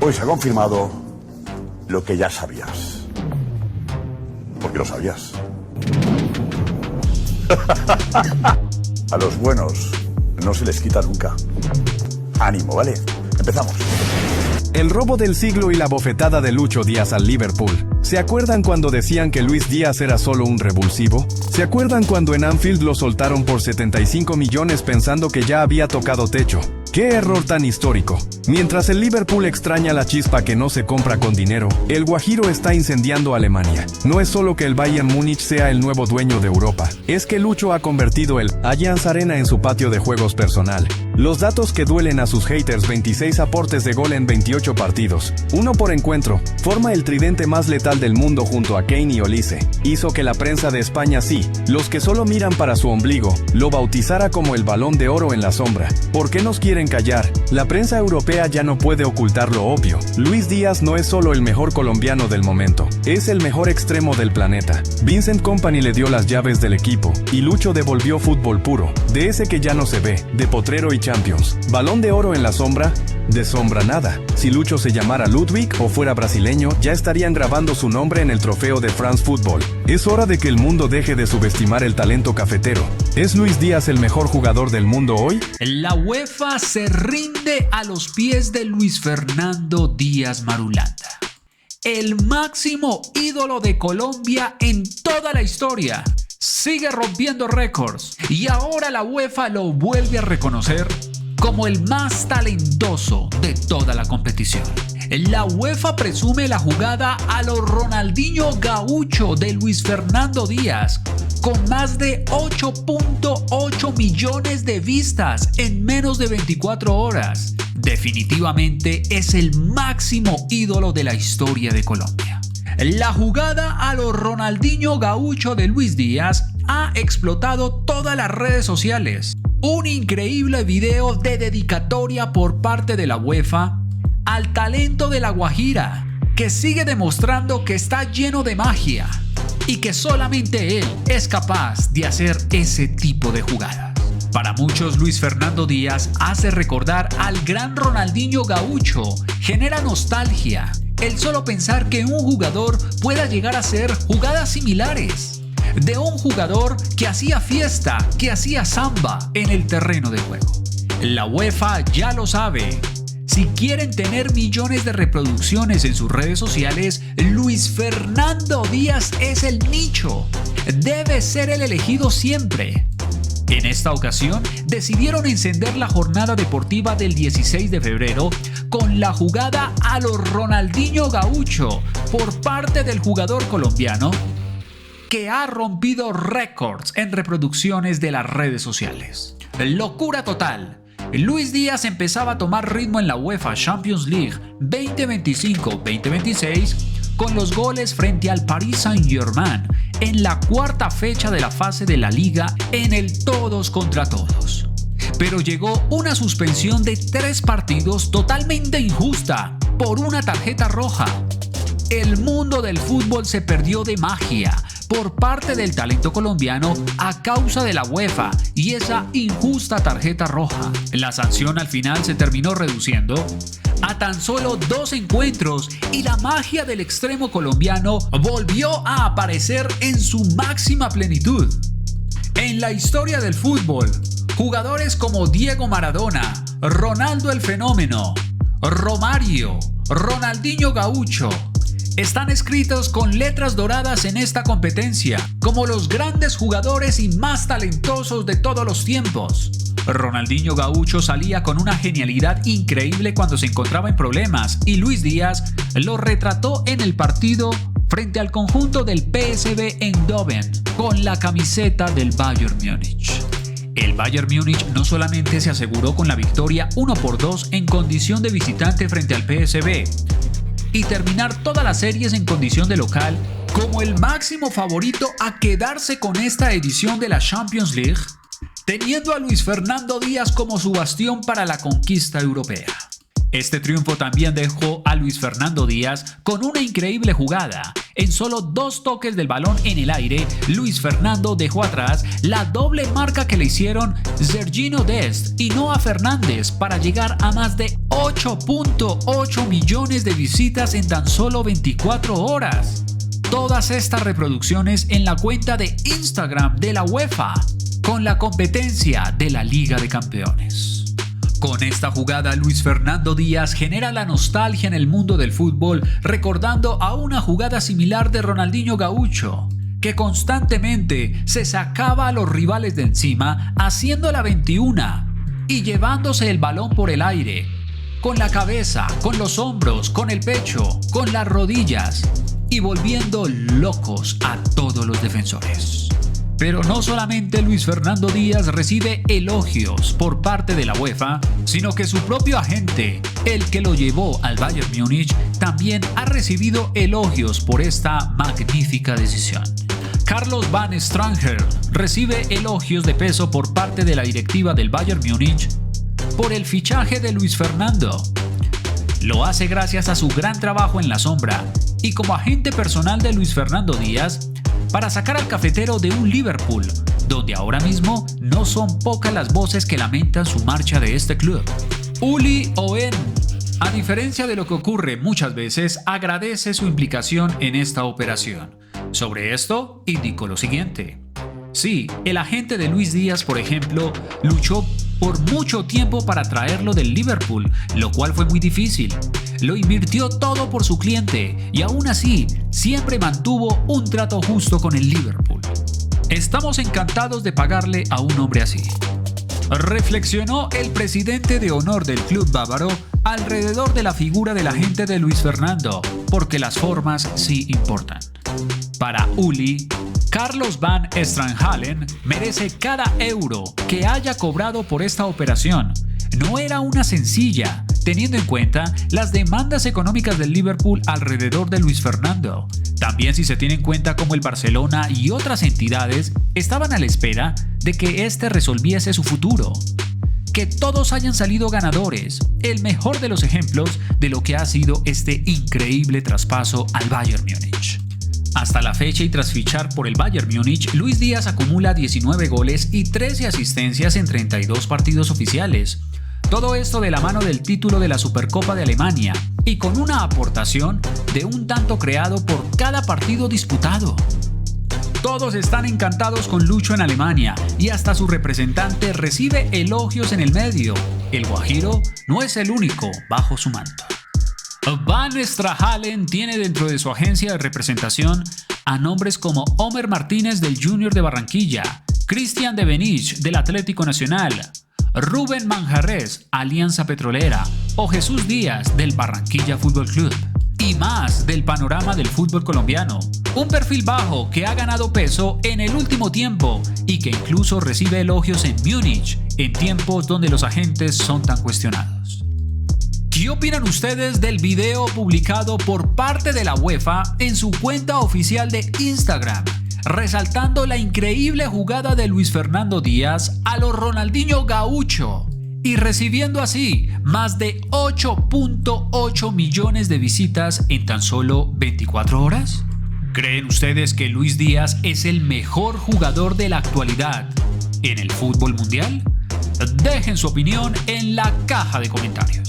Hoy se ha confirmado lo que ya sabías. Porque lo sabías. A los buenos no se les quita nunca. Ánimo, ¿vale? Empezamos. El robo del siglo y la bofetada de Lucho Díaz al Liverpool. ¿Se acuerdan cuando decían que Luis Díaz era solo un revulsivo? ¿Se acuerdan cuando en Anfield lo soltaron por 75 millones pensando que ya había tocado techo? ¡Qué error tan histórico! Mientras el Liverpool extraña la chispa que no se compra con dinero, el Guajiro está incendiando Alemania. No es solo que el Bayern Múnich sea el nuevo dueño de Europa, es que Lucho ha convertido el Allianz Arena en su patio de juegos personal. Los datos que duelen a sus haters: 26 aportes de gol en 28 partidos, 1 por encuentro, forma el tridente más letal del mundo junto a Kane y Olise. Hizo que la prensa de España, sí, los que solo miran para su ombligo, lo bautizara como el Balón de Oro en la sombra. ¿Por qué nos quieren callar? La prensa europea ya no puede ocultar lo obvio. Luis Díaz no es solo el mejor colombiano del momento, es el mejor extremo del planeta. Vincent Kompany le dio las llaves del equipo, y Lucho devolvió fútbol puro, de ese que ya no se ve, de potrero y Champions. Balón de Oro en la sombra, de sombra nada. Si Lucho se llamara Ludwig o fuera brasileño, ya estarían grabando su nombre en el trofeo de France Football. Es hora de que el mundo deje de subestimar el talento cafetero. ¿Es Luis Díaz el mejor jugador del mundo hoy? La UEFA se rinde a los pies de Luis Fernando Díaz Marulanda, el máximo ídolo de Colombia en toda la historia. Sigue rompiendo récords y ahora la UEFA lo vuelve a reconocer como el más talentoso de toda la competición. La UEFA presume la jugada a lo Ronaldinho Gaucho de Luis Fernando Díaz, con más de 8.8 millones de vistas en menos de 24 horas. Definitivamente es el máximo ídolo de la historia de Colombia. La jugada a lo Ronaldinho Gaucho de Luis Díaz ha explotado todas las redes sociales. Un increíble video de dedicatoria por parte de la UEFA al talento de La Guajira, que sigue demostrando que está lleno de magia y que solamente él es capaz de hacer ese tipo de jugadas. Para muchos, Luis Fernando Díaz hace recordar al gran Ronaldinho Gaucho, genera nostalgia el solo pensar que un jugador pueda llegar a hacer jugadas similares, de un jugador que hacía fiesta, que hacía samba en el terreno de juego. La UEFA ya lo sabe. Si quieren tener millones de reproducciones en sus redes sociales, Luis Fernando Díaz es el nicho. Debe ser el elegido siempre. En esta ocasión, decidieron encender la jornada deportiva del 16 de febrero con la jugada a lo Ronaldinho Gaucho por parte del jugador colombiano, que ha rompido récords en reproducciones de las redes sociales. Locura total. Luis Díaz empezaba a tomar ritmo en la UEFA Champions League 2025-2026 con los goles frente al Paris Saint-Germain en la cuarta fecha de la fase de la Liga en el todos contra todos. Pero llegó una suspensión de 3 partidos totalmente injusta por una tarjeta roja. El mundo del fútbol se perdió de magia por parte del talento colombiano a causa de la UEFA y esa injusta tarjeta roja. La sanción al final se terminó reduciendo a tan solo 2 encuentros y la magia del extremo colombiano volvió a aparecer en su máxima plenitud. En la historia del fútbol, jugadores como Diego Maradona, Ronaldo el Fenómeno, Romario, Ronaldinho Gaucho, están escritos con letras doradas en esta competencia como los grandes jugadores y más talentosos de todos los tiempos. Ronaldinho Gaucho salía con una genialidad increíble cuando se encontraba en problemas y Luis Díaz lo retrató en el partido frente al conjunto del PSV Eindhoven con la camiseta del Bayern Múnich. El Bayern Múnich no solamente se aseguró con la victoria 1-2 en condición de visitante frente al PSV, y terminar todas las series en condición de local como el máximo favorito a quedarse con esta edición de la Champions League, teniendo a Luis Fernando Díaz como su bastión para la conquista europea. Este triunfo también dejó a Luis Fernando Díaz con una increíble jugada. En solo 2 toques del balón en el aire, Luis Fernando dejó atrás la doble marca que le hicieron Sergiño Dest y Noah Fernández para llegar a más de 8.8 millones de visitas en tan solo 24 horas. Todas estas reproducciones en la cuenta de Instagram de la UEFA, con la competencia de la Liga de Campeones. Con esta jugada, Luis Fernando Díaz genera la nostalgia en el mundo del fútbol, recordando a una jugada similar de Ronaldinho Gaúcho, que constantemente se sacaba a los rivales de encima haciendo la 21 y llevándose el balón por el aire, con la cabeza, con los hombros, con el pecho, con las rodillas y volviendo locos a todos los defensores. Pero no solamente Luis Fernando Díaz recibe elogios por parte de la UEFA, sino que su propio agente, el que lo llevó al Bayern Múnich, también ha recibido elogios por esta magnífica decisión. Carlos Van Stranger recibe elogios de peso por parte de la directiva del Bayern Múnich por el fichaje de Luis Fernando. Lo hace gracias a su gran trabajo en la sombra y como agente personal de Luis Fernando Díaz, para sacar al cafetero de un Liverpool, donde ahora mismo no son pocas las voces que lamentan su marcha de este club. Uli Owen, a diferencia de lo que ocurre muchas veces, agradece su implicación en esta operación. Sobre esto, indicó lo siguiente. Sí, el agente de Luis Díaz, por ejemplo, luchó por mucho tiempo para traerlo del Liverpool, lo cual fue muy difícil. Lo invirtió todo por su cliente y aún así siempre mantuvo un trato justo con el Liverpool. Estamos encantados de pagarle a un hombre así. Reflexionó el presidente de honor del club bávaro alrededor de la figura del agente de Luis Fernando, porque las formas sí importan. Para Uli, Carlos Van Stranger merece cada euro que haya cobrado por esta operación. No era una sencilla, teniendo en cuenta las demandas económicas del Liverpool alrededor de Luis Fernando. También si se tiene en cuenta cómo el Barcelona y otras entidades estaban a la espera de que éste resolviese su futuro. Que todos hayan salido ganadores, el mejor de los ejemplos de lo que ha sido este increíble traspaso al Bayern Múnich. Hasta la fecha y tras fichar por el Bayern Múnich, Luis Díaz acumula 19 goles y 13 asistencias en 32 partidos oficiales. Todo esto de la mano del título de la Supercopa de Alemania y con una aportación de un tanto creado por cada partido disputado. Todos están encantados con Lucho en Alemania y hasta su representante recibe elogios en el medio. El guajiro no es el único bajo su manto. Van Stranger tiene dentro de su agencia de representación a nombres como Homer Martínez del Junior de Barranquilla, Cristian de Benich del Atlético Nacional, Rubén Manjarrés, Alianza Petrolera o Jesús Díaz del Barranquilla Fútbol Club. Y más del panorama del fútbol colombiano. Un perfil bajo que ha ganado peso en el último tiempo y que incluso recibe elogios en Múnich en tiempos donde los agentes son tan cuestionados. ¿Qué opinan ustedes del video publicado por parte de la UEFA en su cuenta oficial de Instagram, resaltando la increíble jugada de Luis Fernando Díaz a lo Ronaldinho Gaúcho y recibiendo así más de 8.8 millones de visitas en tan solo 24 horas? ¿Creen ustedes que Luis Díaz es el mejor jugador de la actualidad en el fútbol mundial? Dejen su opinión en la caja de comentarios.